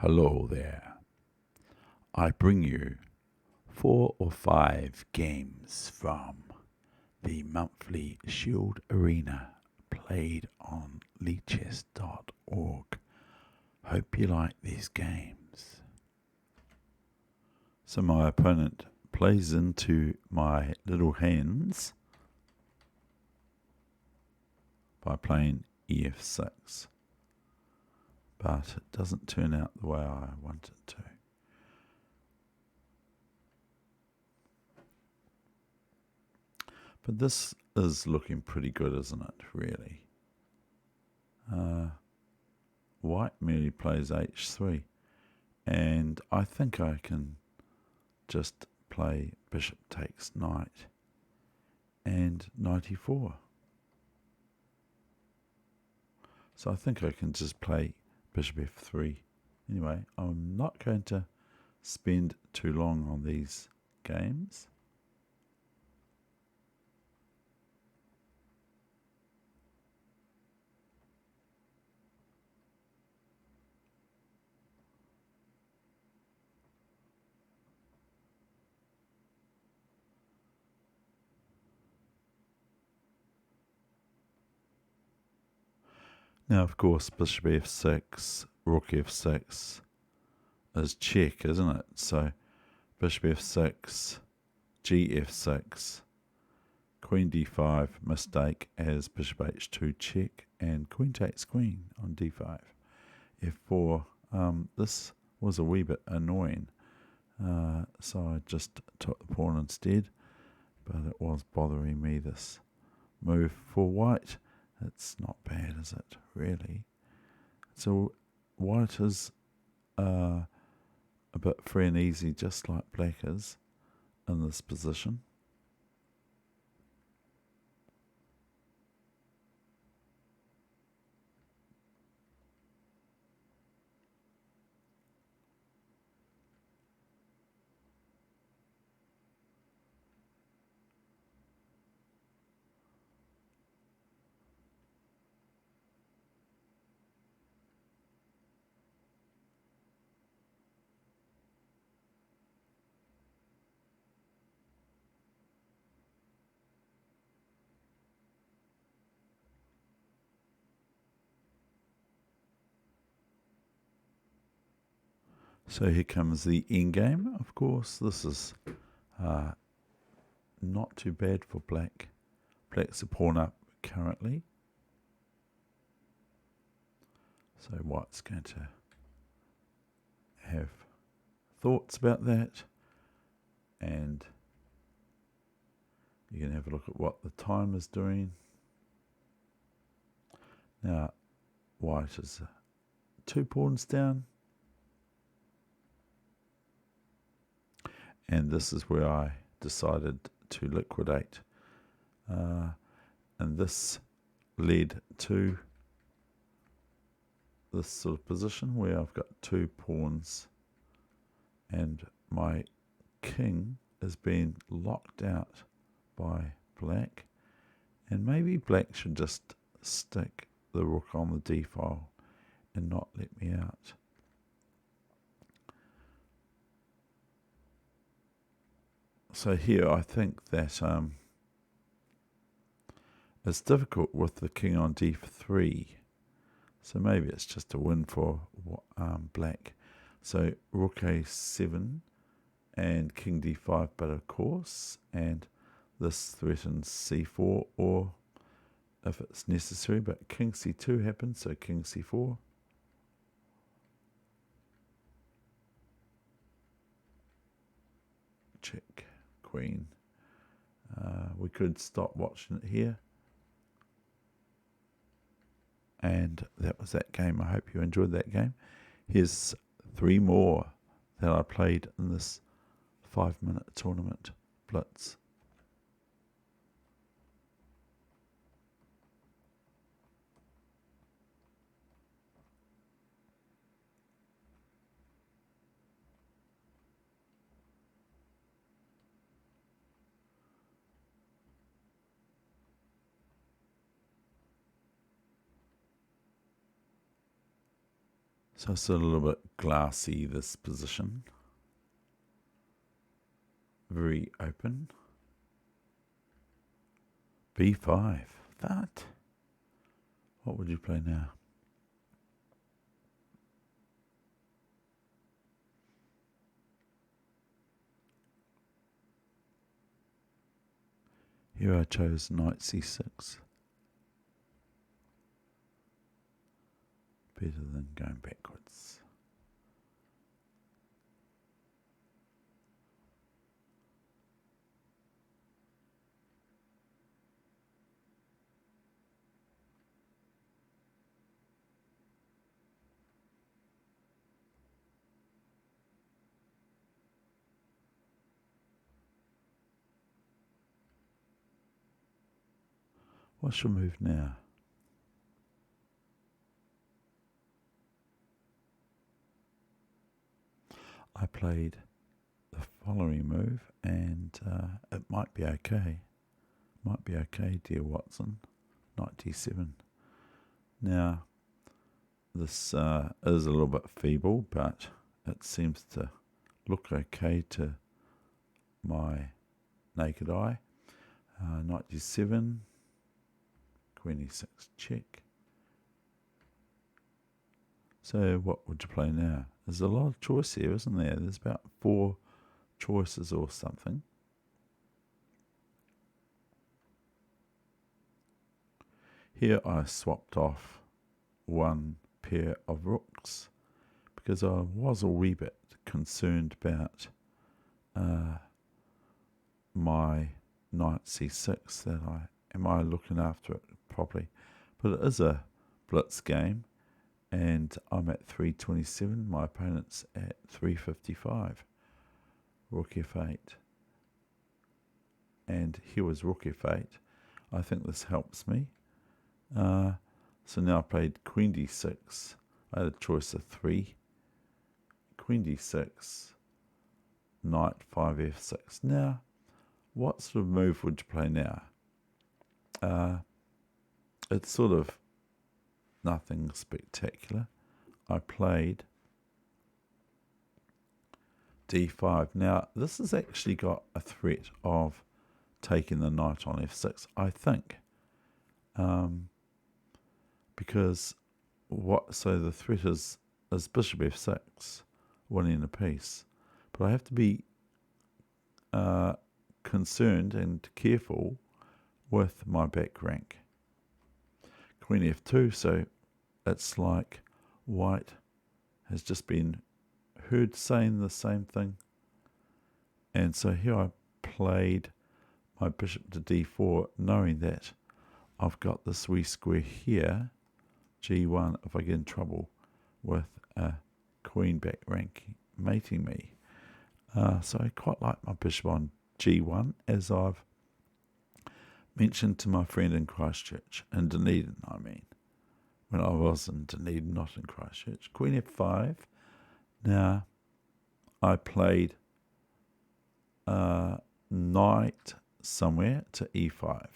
Hello there. I bring you 4 or 5 games from the monthly Shield Arena played on leechess.org. Hope you like these games. So my opponent plays into my little hands by playing ef6. But it doesn't turn out the way I want it to. But this is looking pretty good, isn't it, really? White merely plays h3. And I think I can just play bishop takes knight and knight e4. So I think I can just play bishop f3. Anyway, I'm not going to spend too long on these games. Now, of course, bishop f6, rook f6 is check, isn't it? So bishop f6, gf6, queen d5, mistake as bishop h2 check, and queen takes queen on d5. f4, this was a wee bit annoying, so I just took the pawn instead, but it was bothering me, this move for white. It's not bad, is it, really? So white is a bit free and easy, just like black is in this position. So here comes the endgame. Of course, this is not too bad for black. Black's a pawn up currently. So white's going to have thoughts about that. And you can have a look at what the time is doing. Now, white is 2 pawns down. And this is where I decided to liquidate. And this led to this sort of position where I've got 2 pawns and my king is being locked out by black. And maybe black should just stick the rook on the d file and not let me out. So here I think that it's difficult with the king on d3. So maybe it's just a win for black. So rook a7 and king d5, but of course, and this threatens c4, or if it's necessary, but king c2 happens, so king c4. Check, queen. We could stop watching it here. And that was that game. I hope you enjoyed that game. Here's 3 more that I played in this 5-minute tournament, Blitz. So it's a little bit glassy, this position. Very open. B5. That. What would you play now? Here I chose knight c6. Better than going backwards. What's your move now? I played the following move, and it might be okay. Might be okay, dear Watson. Knight d7. Now, this is a little bit feeble, but it seems to look okay to my naked eye. Knight d7, queen e6 check. So what would you play now? There's a lot of choice here, isn't there? There's about 4 choices or something. Here I swapped off one pair of rooks because I was a wee bit concerned about my knight c6, that am I looking after it properly? But it is a blitz game, and I'm at 327. My opponent's at 355. Rook f8. And here was rook f8. I think this helps me. So now I played queen d6. I had a choice of 3. Queen d6. Knight 5f6. Now, what sort of move would you play now? It's sort of nothing spectacular. I played d5. Now, this has actually got a threat of taking the knight on f6, I think. Because so the threat is bishop f6, winning a piece. But I have to be concerned and careful with my back rank. Queen f2, so it's like white has just been heard saying the same thing. And so here I played my bishop to d4, knowing that I've got this wee square here, g1, if I get in trouble with a queen back rank mating me. So I quite like my bishop on g1, as I've mentioned to my friend in Christchurch, in Dunedin, I mean, when I was in Dunedin, not in Christchurch. Queen f5. Now, I played knight somewhere to e5.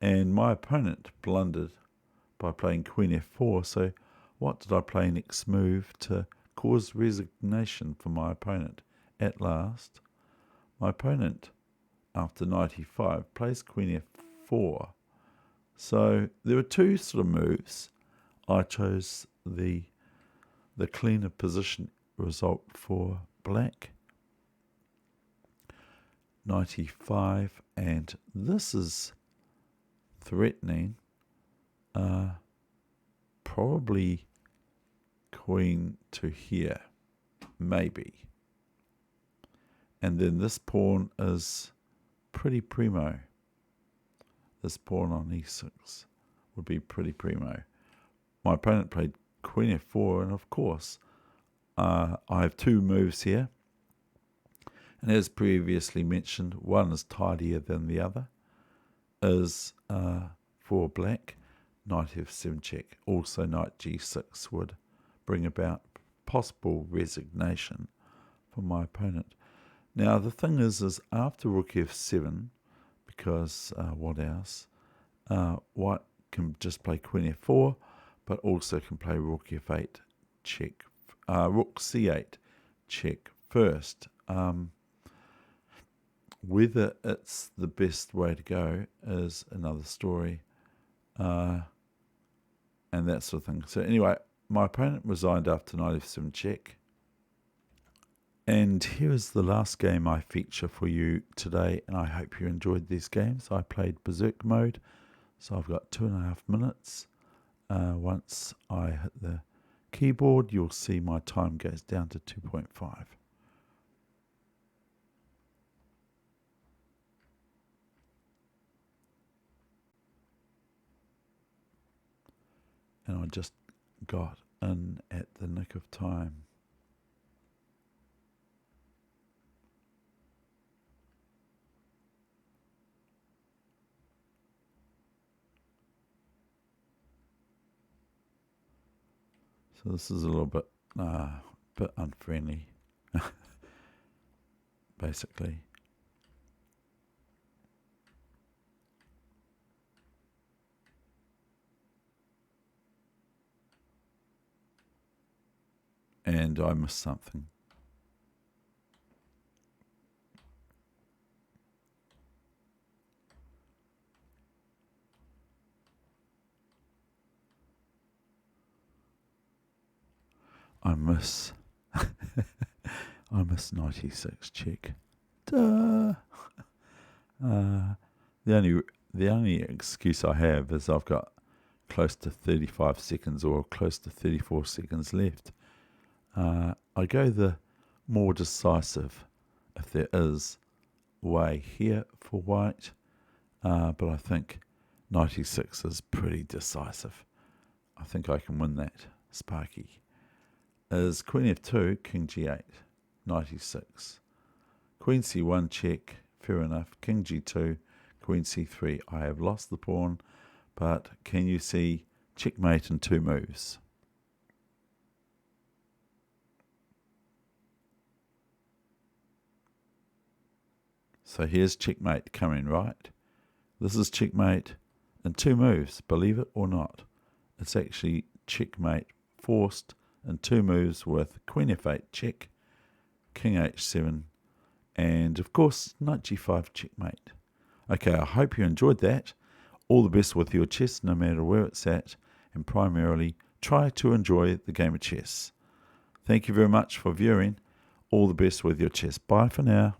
And my opponent blundered by playing queen f4. So what did I play next move to cause resignation for my opponent? At last, my opponent, after knight e5, plays queen f4. So there were 2 sort of moves. I chose the cleaner position result for black. Knight e5, and this is threatening probably queen to here, maybe. And then this pawn is pretty primo. This pawn on e6 would be pretty primo. My opponent played queen f4, and of course, I have 2 moves here. And as previously mentioned, one is tidier than the other. Is for black, knight f7 check. Also knight g6 would bring about possible resignation for my opponent. Now the thing is after rook f7, because what else? White can just play queen f4, but also can play rook f8 check. Rook c8, check first. Whether it's the best way to go is another story, and that sort of thing. So anyway, my opponent resigned after knight f7 check. And here's the last game I feature for you today, and I hope you enjoyed these games. I played Berserk mode, so I've got 2.5 minutes. Once I hit the keyboard, you'll see my time goes down to 2.5. And I just got in at the nick of time. So this is a little bit unfriendly, basically. And I missed something. I miss knight e6 check. Duh. The only excuse I have is I've got close to 35 seconds or close to 34 seconds left. I go the more decisive, if there is, way here for white, but I think knight e6 is pretty decisive. I think I can win that. Sparky. Is queen f2, king g8, knight e6. Queen c1 check, fair enough. King g2, queen c3. I have lost the pawn, but can you see checkmate in 2 moves? So here's checkmate coming, right? This is checkmate in 2 moves, believe it or not. It's actually checkmate forced in 2 moves with queen f8 check, king h7, and of course knight g5 checkmate. Okay, I hope you enjoyed that. All the best with your chess, no matter where it's at, and primarily try to enjoy the game of chess. Thank you very much for viewing. All the best with your chess. Bye for now.